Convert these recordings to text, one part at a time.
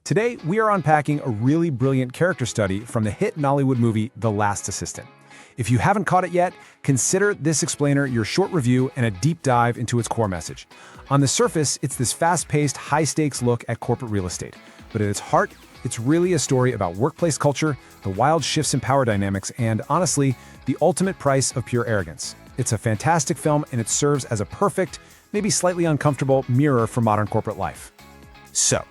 Today, we are unpacking a really brilliant character study from the hit Nollywood movie, The Last Assistant. If you haven't caught it yet, consider this explainer your short review and a deep dive into its core message. On the surface, it's this fast-paced, high-stakes look at corporate real estate. But at its heart, it's really a story about workplace culture, the wild shifts in power dynamics, and, honestly, the ultimate price of pure arrogance. It's a fantastic film, and it serves as a perfect, maybe slightly uncomfortable mirror for modern corporate life. So,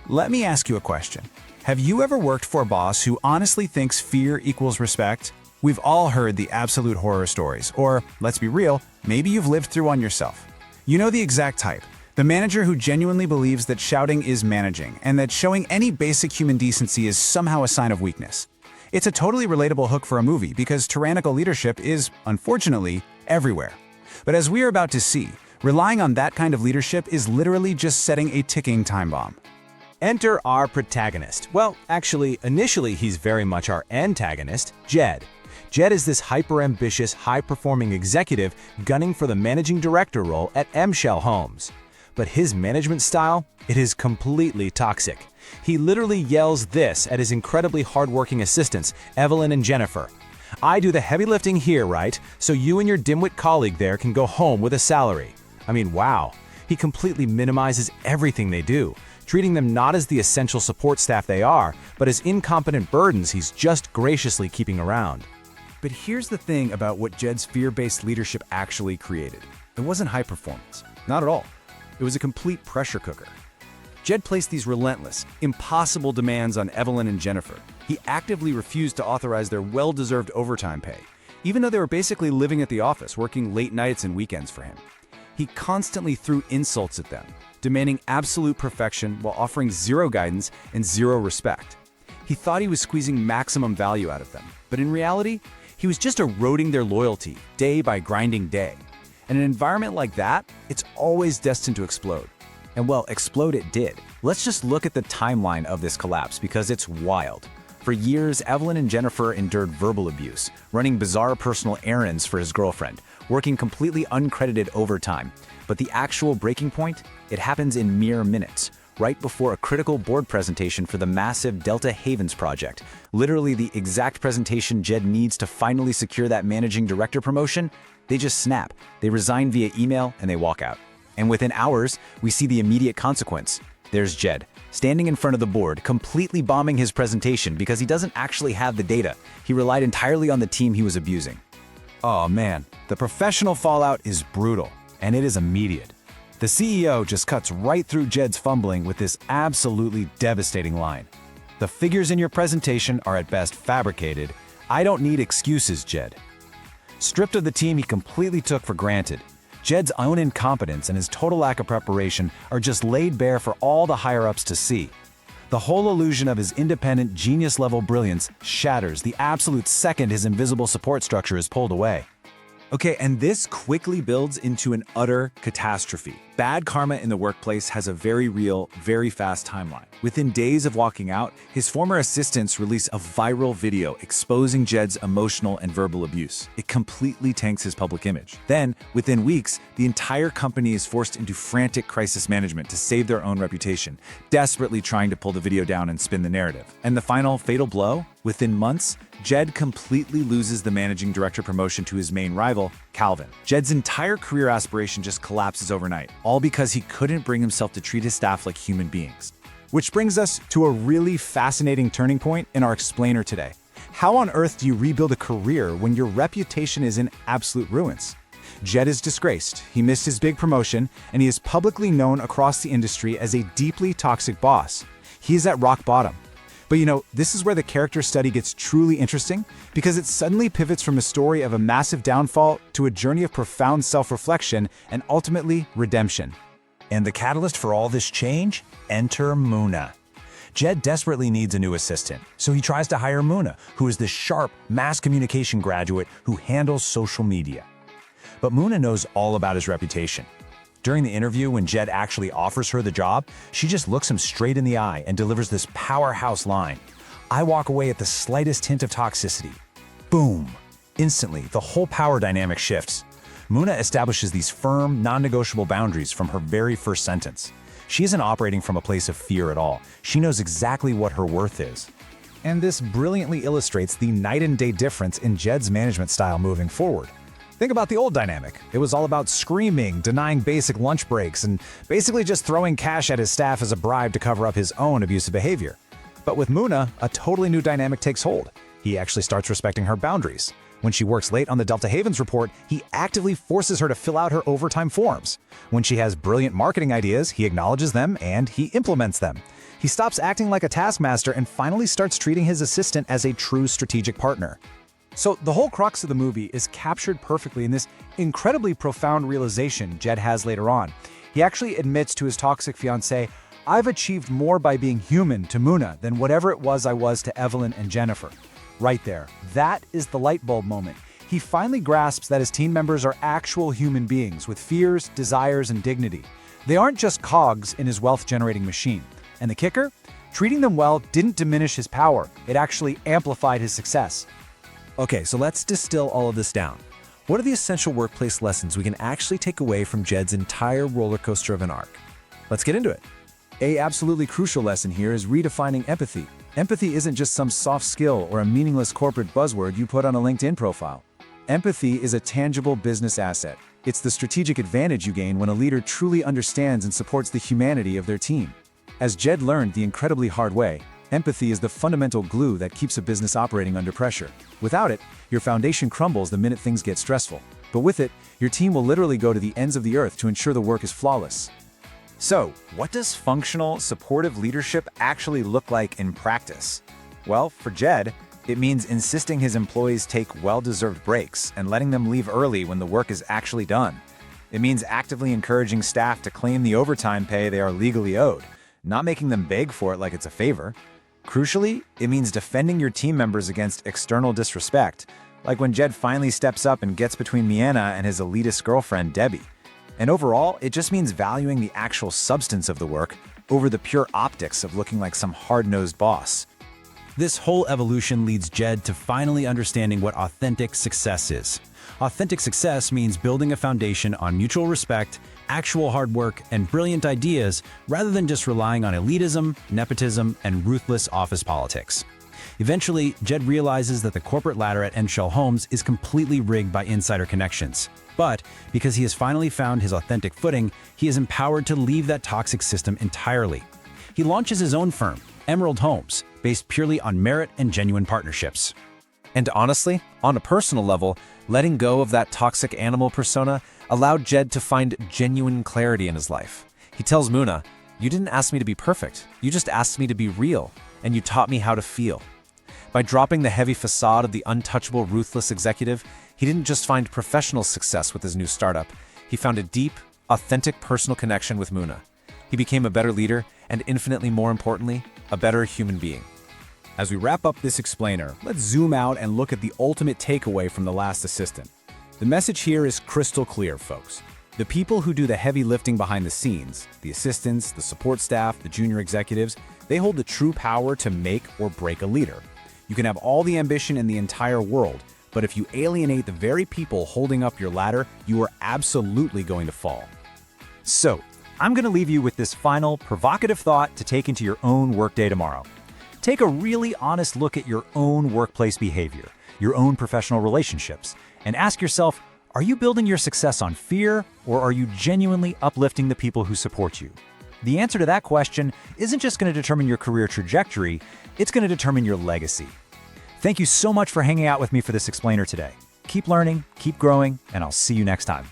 let me ask you a question. Have you ever worked for a boss who honestly thinks fear equals respect? We've all heard the absolute horror stories, or, let's be real, maybe you've lived through one yourself. You know the exact type. The manager who genuinely believes that shouting is managing, and that showing any basic human decency is somehow a sign of weakness. It's a totally relatable hook for a movie because tyrannical leadership is, unfortunately, everywhere. But as we are about to see, relying on that kind of leadership is literally just setting a ticking time bomb. Enter our protagonist. Well, actually, initially he's very much our antagonist, Jed. Jed is this hyper-ambitious, high-performing executive gunning for the managing director role at Shell Homes. But his management style, it is completely toxic. He literally yells this at his incredibly hardworking assistants, Evelyn and Jennifer. "I do the heavy lifting here, right? So you and your dimwit colleague there can go home with a salary." I mean, wow. He completely minimizes everything they do, treating them not as the essential support staff they are, but as incompetent burdens he's just graciously keeping around. But here's the thing about what Jed's fear-based leadership actually created. It wasn't high performance. Not at all. It was a complete pressure cooker. Jed placed these relentless, impossible demands on Evelyn and Jennifer. He actively refused to authorize their well-deserved overtime pay, even though they were basically living at the office, working late nights and weekends for him. He constantly threw insults at them, demanding absolute perfection while offering zero guidance and zero respect. He thought he was squeezing maximum value out of them, but in reality, he was just eroding their loyalty day by grinding day. In an environment like that, it's always destined to explode. And well, explode it did. Let's just look at the timeline of this collapse because it's wild. For years, Evelyn and Jennifer endured verbal abuse, running bizarre personal errands for his girlfriend, working completely uncredited overtime. But the actual breaking point? It happens in mere minutes, right before a critical board presentation for the massive Delta Havens project. Literally the exact presentation Jed needs to finally secure that managing director promotion. They just snap, they resign via email, and they walk out. And within hours, we see the immediate consequence. There's Jed, standing in front of the board, completely bombing his presentation because he doesn't actually have the data. He relied entirely on the team he was abusing. Oh man, the professional fallout is brutal, and it is immediate. The CEO just cuts right through Jed's fumbling with this absolutely devastating line. "The figures in your presentation are at best fabricated. I don't need excuses, Jed." Stripped of the team he completely took for granted, Jed's own incompetence and his total lack of preparation are just laid bare for all the higher-ups to see. The whole illusion of his independent, genius-level brilliance shatters the absolute second his invisible support structure is pulled away. Okay, and this quickly builds into an utter catastrophe. Bad karma in the workplace has a very real, very fast timeline. Within days of walking out, his former assistants release a viral video exposing Jed's emotional and verbal abuse. It completely tanks his public image. Then, within weeks, the entire company is forced into frantic crisis management to save their own reputation, desperately trying to pull the video down and spin the narrative. And the final fatal blow? Within months, Jed completely loses the managing director promotion to his main rival, Calvin. Jed's entire career aspiration just collapses overnight, all because he couldn't bring himself to treat his staff like human beings. Which brings us to a really fascinating turning point in our explainer today. How on earth do you rebuild a career when your reputation is in absolute ruins? Jed is disgraced, he missed his big promotion, and he is publicly known across the industry as a deeply toxic boss. He is at rock bottom. But you know, this is where the character study gets truly interesting because it suddenly pivots from a story of a massive downfall to a journey of profound self-reflection and ultimately redemption. And the catalyst for all this change? Enter Muna. Jed desperately needs a new assistant, so he tries to hire Muna, who is this sharp mass communication graduate who handles social media. But Muna knows all about his reputation. During the interview, when Jed actually offers her the job, she just looks him straight in the eye and delivers this powerhouse line. "I walk away at the slightest hint of toxicity." Boom! Instantly, the whole power dynamic shifts. Muna establishes these firm, non-negotiable boundaries from her very first sentence. She isn't operating from a place of fear at all. She knows exactly what her worth is. And this brilliantly illustrates the night and day difference in Jed's management style moving forward. Think about the old dynamic. It was all about screaming, denying basic lunch breaks, and basically just throwing cash at his staff as a bribe to cover up his own abusive behavior. But with Muna, a totally new dynamic takes hold. He actually starts respecting her boundaries. When she works late on the Delta Havens report, he actively forces her to fill out her overtime forms. When she has brilliant marketing ideas, he acknowledges them and he implements them. He stops acting like a taskmaster and finally starts treating his assistant as a true strategic partner. So the whole crux of the movie is captured perfectly in this incredibly profound realization Jed has later on. He actually admits to his toxic fiancée, "I've achieved more by being human to Muna than whatever it was I was to Evelyn and Jennifer." Right there. That is the light bulb moment. He finally grasps that his team members are actual human beings with fears, desires, and dignity. They aren't just cogs in his wealth-generating machine. And the kicker? Treating them well didn't diminish his power. It actually amplified his success. Okay, so let's distill all of this down. What are the essential workplace lessons we can actually take away from Jed's entire roller coaster of an arc? Let's get into it. A absolutely crucial lesson here is redefining empathy. Empathy isn't just some soft skill or a meaningless corporate buzzword you put on a LinkedIn profile. Empathy is a tangible business asset. It's the strategic advantage you gain when a leader truly understands and supports the humanity of their team. As Jed learned the incredibly hard way, empathy is the fundamental glue that keeps a business operating under pressure. Without it, your foundation crumbles the minute things get stressful. But with it, your team will literally go to the ends of the earth to ensure the work is flawless. So, what does functional, supportive leadership actually look like in practice? Well, for Jed, it means insisting his employees take well-deserved breaks and letting them leave early when the work is actually done. It means actively encouraging staff to claim the overtime pay they are legally owed, not making them beg for it like it's a favor. Crucially, it means defending your team members against external disrespect, like when Jed finally steps up and gets between Mianna and his elitist girlfriend, Debbie. And overall, it just means valuing the actual substance of the work over the pure optics of looking like some hard-nosed boss. This whole evolution leads Jed to finally understanding what authentic success is. Authentic success means building a foundation on mutual respect, actual hard work, and brilliant ideas, rather than just relying on elitism, nepotism, and ruthless office politics. Eventually, Jed realizes that the corporate ladder at Enshell Homes is completely rigged by insider connections. But because he has finally found his authentic footing, he is empowered to leave that toxic system entirely. He launches his own firm, Emerald Homes, based purely on merit and genuine partnerships. And honestly, on a personal level, letting go of that toxic animal persona allowed Jed to find genuine clarity in his life. He tells Muna, "You didn't ask me to be perfect. You just asked me to be real, and you taught me how to feel." By dropping the heavy facade of the untouchable, ruthless executive, he didn't just find professional success with his new startup. He found a deep, authentic personal connection with Muna. He became a better leader, and infinitely more importantly, a better human being. As we wrap up this explainer, let's zoom out and look at the ultimate takeaway from The Last Assistant. The message here is crystal clear, folks. The people who do the heavy lifting behind the scenes, the assistants, the support staff, the junior executives, they hold the true power to make or break a leader. You can have all the ambition in the entire world, but if you alienate the very people holding up your ladder, you are absolutely going to fall. So, I'm going to leave you with this final, provocative thought to take into your own workday tomorrow. Take a really honest look at your own workplace behavior, your own professional relationships, and ask yourself, are you building your success on fear, or are you genuinely uplifting the people who support you? The answer to that question isn't just going to determine your career trajectory, it's going to determine your legacy. Thank you so much for hanging out with me for this explainer today. Keep learning, keep growing, and I'll see you next time.